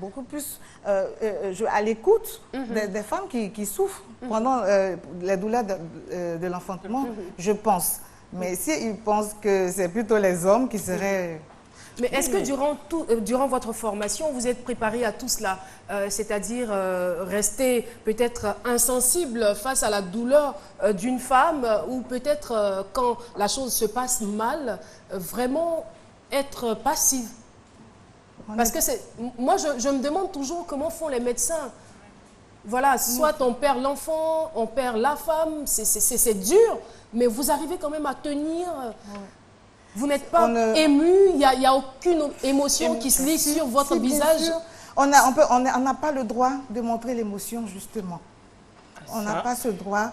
beaucoup plus à l'écoute des femmes qui souffrent pendant les douleurs de l'enfantement, je pense. Mais s'ils pensent que c'est plutôt les hommes qui seraient... Mais est-ce que durant votre formation, vous êtes préparé à tout cela, c'est-à-dire rester peut-être insensible face à la douleur d'une femme ou peut-être quand la chose se passe mal, vraiment être passive? Parce que moi, je me demande toujours comment font les médecins. Voilà, soit on perd l'enfant, on perd la femme, c'est dur, mais vous arrivez quand même à tenir... Vous n'êtes pas ému, il n'y a aucune émotion qui se lit sur votre visage. On n'a pas le droit de montrer l'émotion, justement. On n'a pas ce droit.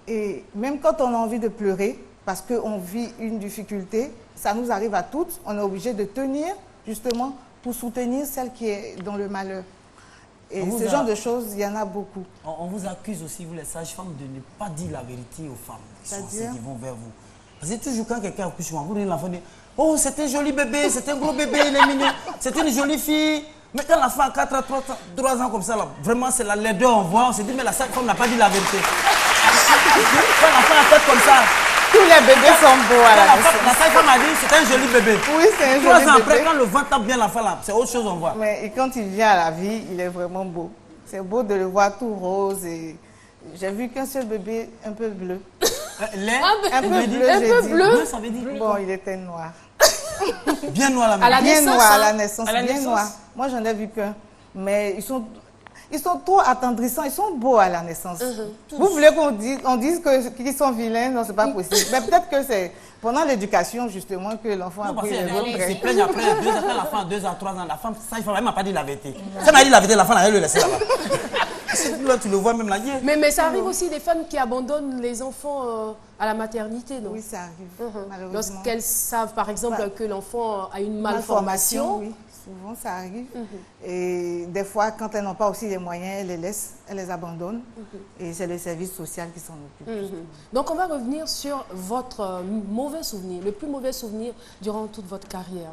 Et même quand on a envie de pleurer, parce qu'on vit une difficulté, ça nous arrive à toutes, on est obligé de tenir, justement, pour soutenir celle qui est dans le malheur. Et ce genre de choses, il y en a beaucoup. On vous accuse aussi, vous les sages-femmes, de ne pas dire la vérité aux femmes qui vont vers vous. C'est toujours quand quelqu'un accouche, vous dites l'enfant dit « Oh, c'est un joli bébé, c'est un gros bébé, il est mignon, c'est une jolie fille. » Mais quand l'enfant a 4 ans, 3 ans comme ça, là, vraiment c'est la laideur, on voit, on se dit « Mais la sage-femme n'a pas dit la vérité. » Quand l'enfant a fait comme ça, tous les bébés sont beaux à la naissance. La sage-femme a dit c'est un joli bébé. Oui, c'est un joli bébé. 3 ans après, quand le vent tape bien l'enfant, là, c'est autre chose, on voit. Mais quand il vient à la vie, il est vraiment beau. C'est beau de le voir tout rose. Et j'ai vu qu'un seul bébé un peu bleu. Un peu bleu, ça veut dire bon, il était noir. Bien noir à la bien naissance. Noir à la naissance, à la bien naissance. noir. Moi, j'en ai vu qu'un. Mais ils sont trop attendrissants, ils sont beaux à la naissance. Vous voulez qu'on dise qu'ils sont vilains? Non, c'est pas possible. Mais peut-être que c'est pendant l'éducation, justement, que l'enfant a pris les autres. C'est plein après 2 ans, quand l'enfant a 2 ans, 3 ans, la femme, ça, il ne m'a pas dit la vérité. Si elle m'a dit la vérité, l'enfant, elle le laisser là-bas. Là, tu le vois même là. Mais ça arrive aussi des femmes qui abandonnent les enfants à la maternité, non? Oui, ça arrive, malheureusement. Lorsqu'elles savent, par exemple, que l'enfant a une malformation. Oui, souvent ça arrive. Et des fois, quand elles n'ont pas aussi les moyens, elles les laissent, elles les abandonnent. Et c'est le service social qui s'en occupe. Donc, on va revenir sur votre mauvais souvenir, le plus mauvais souvenir durant toute votre carrière.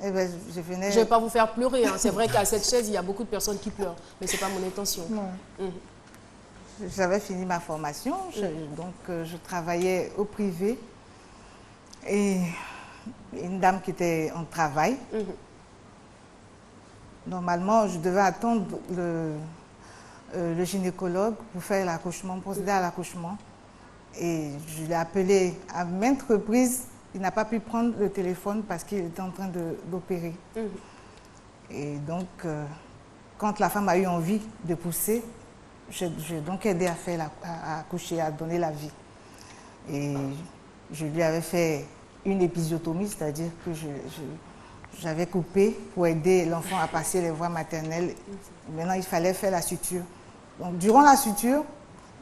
Eh ben, je ne vais pas vous faire pleurer. Hein. C'est vrai qu'à cette chaise, il y a beaucoup de personnes qui pleurent. Mais ce n'est pas mon intention. J'avais fini ma formation. Donc, je travaillais au privé. Et une dame qui était en travail. Normalement, je devais attendre le gynécologue pour faire l'accouchement, procéder à l'accouchement. Et je l'ai appelé à maintes reprises. Il n'a pas pu prendre le téléphone parce qu'il était en train d'opérer. Et donc, quand la femme a eu envie de pousser, j'ai donc aidé à accoucher, à donner la vie. Et je lui avais fait une épisiotomie, c'est-à-dire que j'avais coupé pour aider l'enfant à passer les voies maternelles. Maintenant, il fallait faire la suture. Donc, durant la suture,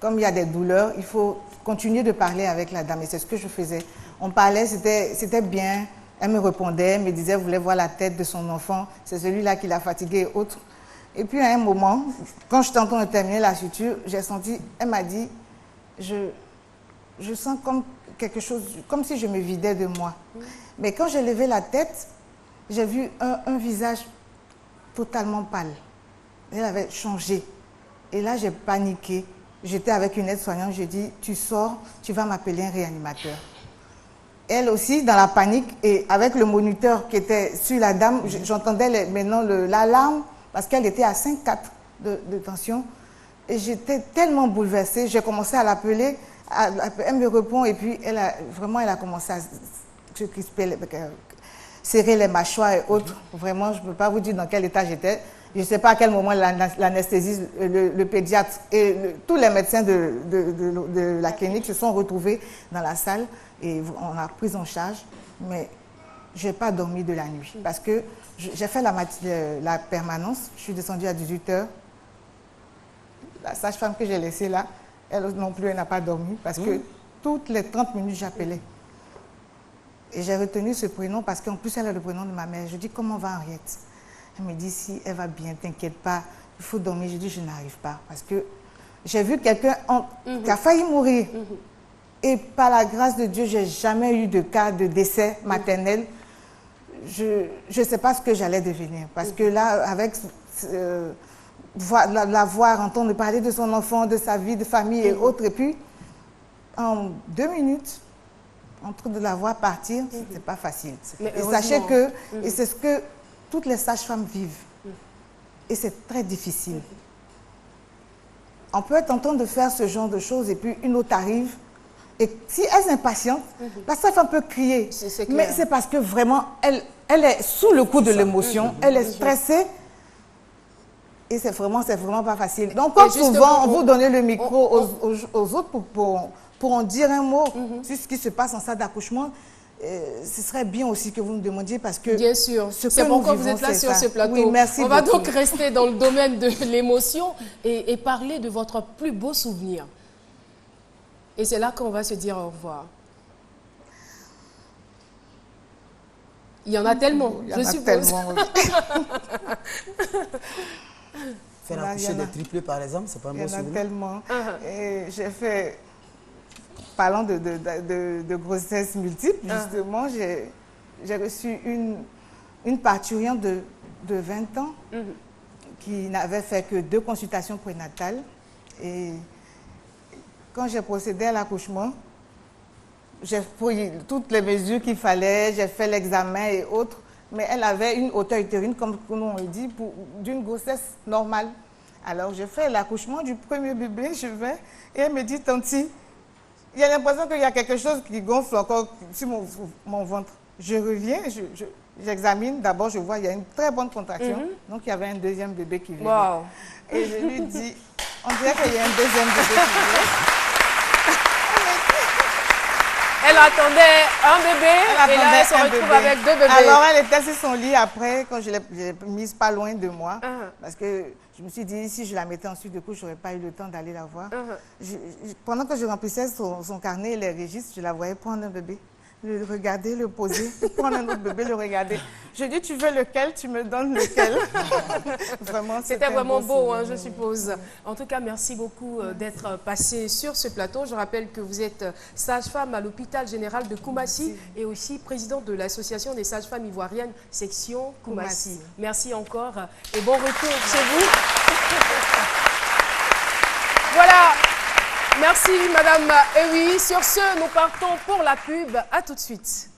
comme il y a des douleurs, il faut continuer de parler avec la dame. Et c'est ce que je faisais. On parlait, c'était bien. Elle me répondait, elle me disait, elle voulait voir la tête de son enfant. C'est celui-là qui l'a fatigué et autres. Et puis, à un moment, quand j'étais en train de terminer la suture, j'ai senti, elle m'a dit, je sens comme quelque chose, comme si je me vidais de moi. Mais quand j'ai levé la tête, j'ai vu un visage totalement pâle. Elle avait changé. Et là, j'ai paniqué. J'étais avec une aide-soignante, j'ai dit, tu sors, tu vas m'appeler un réanimateur. Elle aussi, dans la panique, et avec le moniteur qui était sur la dame, j'entendais maintenant l'alarme, parce qu'elle était à 5,4 de tension. Et j'étais tellement bouleversée, j'ai commencé à l'appeler, elle me répond, et puis elle a commencé à se crisper, serrer les mâchoires et autres. Vraiment, je ne peux pas vous dire dans quel état j'étais. Je ne sais pas à quel moment l'anesthésiste, le pédiatre et tous les médecins de la clinique se sont retrouvés dans la salle et on a pris en charge. Mais je n'ai pas dormi de la nuit parce que j'ai fait la permanence. Je suis descendue à 18 h. La sage-femme que j'ai laissée là, elle non plus, elle n'a pas dormi parce que toutes les 30 minutes, j'appelais. Et j'ai retenu ce prénom parce qu'en plus, elle a le prénom de ma mère. Je dis, comment va Henriette? Elle me dit, si elle va bien, t'inquiète pas, il faut dormir. Je dis, je n'arrive pas parce que j'ai vu quelqu'un qui a failli mourir. Et par la grâce de Dieu, je n'ai jamais eu de cas de décès maternel. je ne sais pas ce que j'allais devenir. Parce que là, avec la voir, entendre parler de son enfant, de sa vie, de famille et autres, et puis en 2 minutes, en train de la voir partir, ce n'est pas facile. Et sachez que, et c'est ce que toutes les sages-femmes vivent. Et c'est très difficile. On peut être en train de faire ce genre de choses et puis une autre arrive. Et si elle est impatiente, la sage-femme peut crier. Mais c'est parce que vraiment, elle est sous le coup de l'émotion, elle est stressée. Et c'est vraiment pas facile. Donc, comme souvent, on vous donne le micro aux autres pour en dire un mot sur ce qui se passe en salle d'accouchement. Ce serait bien aussi que vous nous demandiez parce que... Bien sûr, c'est pourquoi vous êtes là sur ce plateau. Oui, merci beaucoup. On va donc rester dans le domaine de l'émotion et parler de votre plus beau souvenir. Et c'est là qu'on va se dire au revoir. Il y en a tellement, je suppose. Faire accoucher des triplés, par exemple, c'est pas un bon souvenir. Il y en a tellement. J'ai fait... Parlant de grossesse multiple, justement, j'ai reçu une parturiente de 20 ans qui n'avait fait que 2 consultations prénatales. Et quand j'ai procédé à l'accouchement, j'ai pris toutes les mesures qu'il fallait, j'ai fait l'examen et autres, mais elle avait une hauteur utérine, comme on le dit, d'une grossesse normale. Alors, j'ai fait l'accouchement du premier bébé, je vais, et elle me dit, Tanti, il y a l'impression qu'il y a quelque chose qui gonfle encore sur mon ventre. Je reviens, j'examine. D'abord, je vois qu'il y a une très bonne contraction. Donc, il y avait un deuxième bébé qui venait. Wow. Et je lui dis, on dirait qu'il y a un deuxième bébé qui vient. Elle attendait un bébé et là, elle se retrouve avec 2 bébés. Alors, elle était sur son lit après, quand je l'ai mise pas loin de moi. Parce que je me suis dit, si je la mettais ensuite de couche, je n'aurais pas eu le temps d'aller la voir. Pendant que je remplissais son carnet et les registres, je la voyais prendre un bébé, le regarder, le poser, prendre un autre bébé, le regarder. Je dis, tu veux lequel? Tu me donnes lequel? Vraiment, c'était vraiment beau, hein, je suppose. En tout cas, merci beaucoup d'être passé sur ce plateau. Je rappelle que vous êtes sage-femme à l'hôpital général de Koumassi et aussi présidente de l'association des sages-femmes ivoiriennes, section Koumassi. Merci encore et bon retour chez vous. Voilà. Merci, Madame Ewi. Sur ce, nous partons pour la pub. À tout de suite.